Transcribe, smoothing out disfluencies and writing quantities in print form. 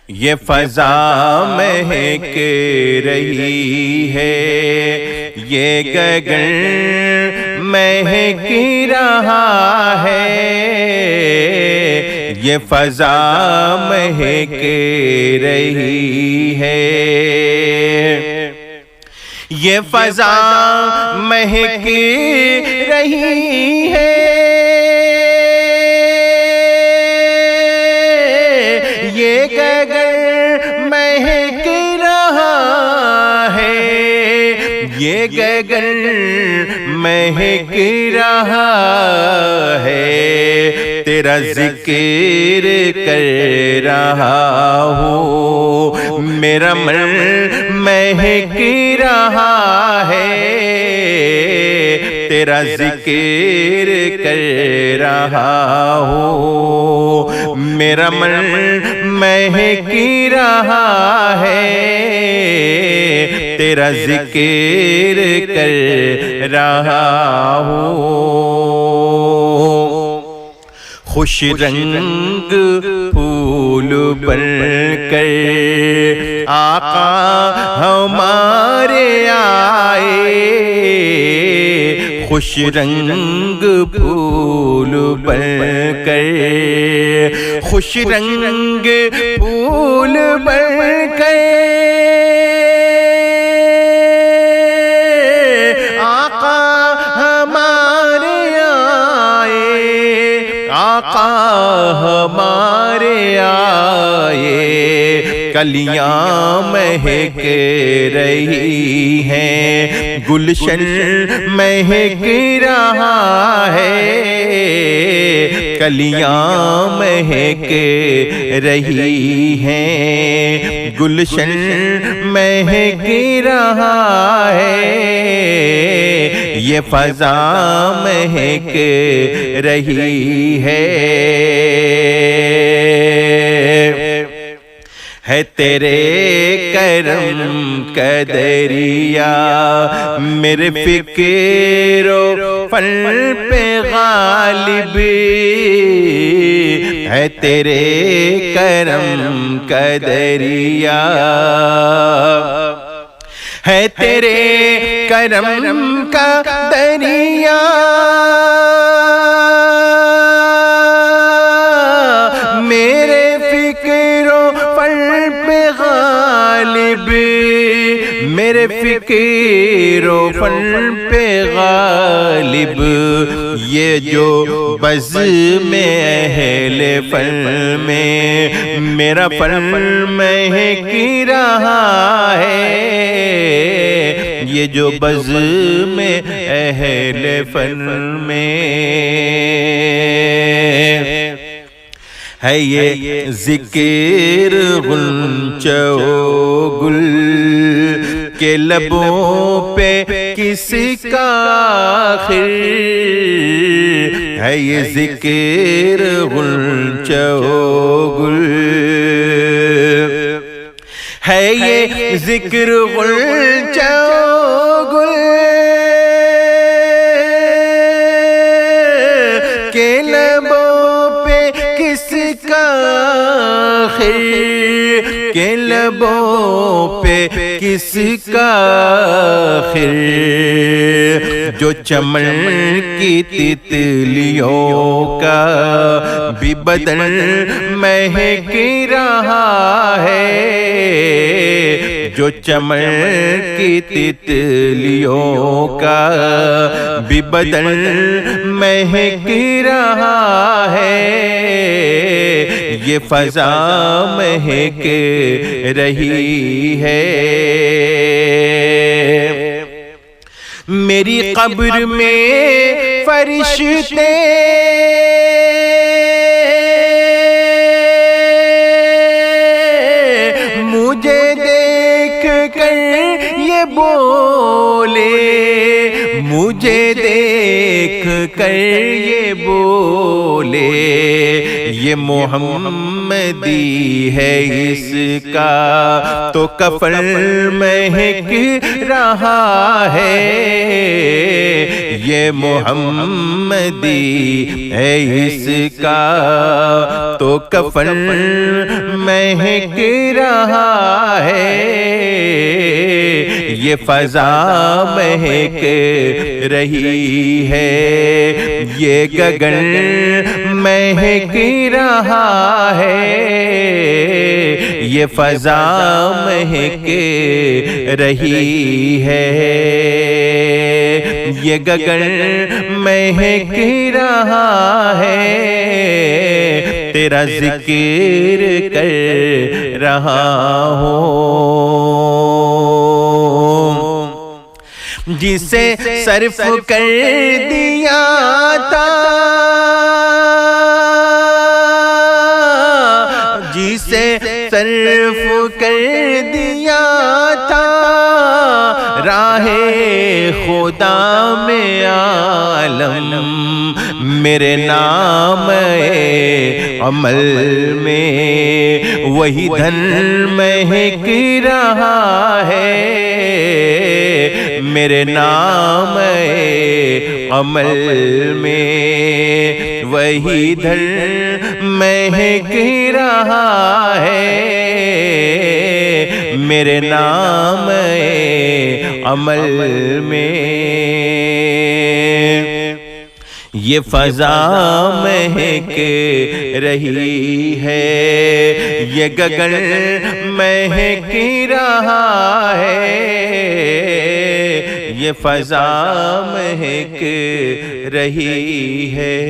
یہ فضا مہک رہی ہے، یہ گگن مہک رہا ہے، یہ فضا مہک رہی ہے، یہ فضا مہک رہی ہے، یہ گگن مہک رہا ہے، یہ گگن مہک رہا ہے، تیرا ذکر کر رہا ہوں، میرا من مہک رہا ہے، تیرا ذکر کر رہا ہوں، میرا من مہک رہا ہے، تیرا ذکر کر رہا ہوں۔ خوش رنگ پھول بن کر آقا ہمارے آئے، خوش رنگ پھول بن کر، خوش رنگ پھول بن کر آقا ہمارے آئے، آقا ہمارے آئے، کلیاں مہک رہی ہیں، گلشن مہک رہا ہے، کلیاں مہک رہی ہیں، گلشن مہک رہا ہے، یہ فضا مہک رہی ہے تیرے کرم کا دریا میرے فکر و فن پہ غالب ہے، تیرے کرم کا دریا ہے، تیرے کرم کا دریا میرے فکر و فن پہ غالب، میرے فکر و فن پہ غالب، یہ جو بز میں اہل فن میں میرا فن مہک رہا ہے، یہ جو بز میں اہل فن میں ہے، یہ ذکر غنچہ و گل کے لبوں پہ کس کا آخر ہے، یہ ذکر غنچہ و گل ہے، یہ ذکر غنچہ و گل کے لبوں پہ کس کا آخر، کے لبوں پہ کس کا آخر، جو چمن کی تتلیوں کا بھی بدن مہک رہا ہے، جو چمن کی تتلیوں کا بھی بدن مہک رہا ہے، یہ فضا مہک رہی ہے، میری قبر میں فرشتے مجھے دیکھ کر یہ بولے، مجھے دیکھ کر یہ بولے، یہ محمدی ہے اس کا تو کفن مہک رہا ہے، یہ محمدی ہے اس کا تو کفن مہک رہا ہے، یہ فضا مہک رہی ہے، یہ گگن مہک رہا ہے، یہ فضا مہک رہی ہے، یہ گگن مہک رہا ہے، تیرا ذکر کر رہا ہوں، جسے صرف کر دیا تھا، جسے صرف کر دیا تھا راہ خدا میں عالم، میرے نام عمل میں وہی دھن مہک رہا ہے، میرے نام عمل میں وہی دھن مہک رہا ہے، میرے نام عمل میں یہ فضا مہک رہی ہے، یہ گگن مہک رہا ہے، یہ فضا مہک رہی ہے۔